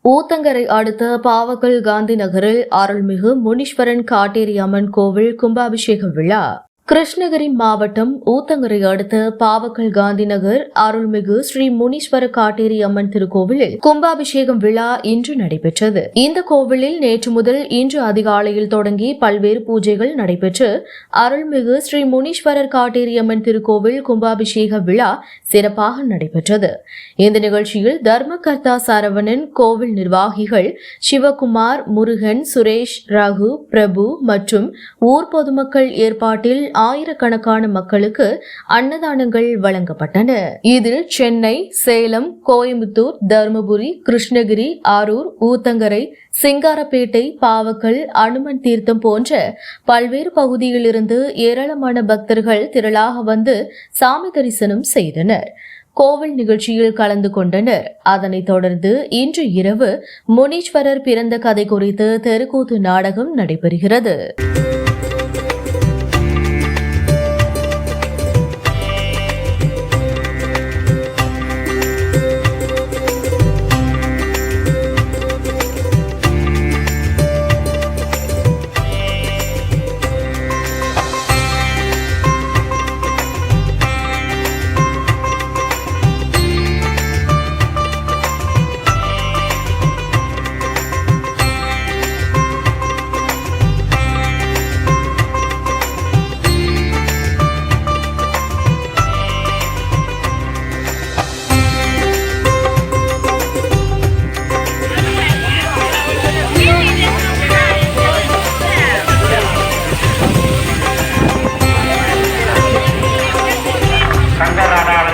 ஊத்தங்கரை அடுத்த பாவக்கல் காந்தி நகரில் அருள்மிகு முனீஸ்வரன் காட்டேரி அம்மன் கோவில் கும்பாபிஷேக விழா. கிருஷ்ணகிரி மாவட்டம் ஊத்தங்கரை அடுத்த பாவக்கல் காந்தி நகர் அருள்மிகு ஸ்ரீ முனீஸ்வர காட்டேரி அம்மன் திருக்கோவிலில் கும்பாபிஷேகம் விழா இன்று நடைபெற்றது. இந்த கோவிலில் நேற்று முதல் இன்று அதிகாலையில் தொடங்கி பல்வேறு பூஜைகள் நடைபெற்று அருள்மிகு ஸ்ரீ முனீஸ்வரர் காட்டேரி அம்மன் திருக்கோவில் கும்பாபிஷேக விழா சிறப்பாக நடைபெற்றது. இந்த நிகழ்ச்சியில் தர்மகர்த்தா சரவணன், கோவில் நிர்வாகிகள் சிவகுமார், முருகன், சுரேஷ், ரகு, பிரபு மற்றும் ஊர் பொதுமக்கள் ஏற்பாட்டில் ஆயிரக்கணக்கான மக்களுக்கு அன்னதானங்கள் வழங்கப்பட்டன. இதில் சென்னை, சேலம், கோயம்புத்தூர், தருமபுரி, கிருஷ்ணகிரி, அரூர், ஊத்தங்கரை, சிங்காரப்பேட்டை, பாவக்கல், அனுமன் தீர்த்தம் போன்ற பல்வேறு பகுதியிலிருந்து ஏராளமான பக்தர்கள் திரளாக வந்து சாமி தரிசனம் செய்தனர். கோவில் நிகழ்ச்சியில் கலந்து கொண்டனர். அதனைத் தொடர்ந்து இன்று இரவு முனீஸ்வரர் பிறந்த கதை குறித்து தெருக்கூத்து நாடகம் நடைபெறுகிறது.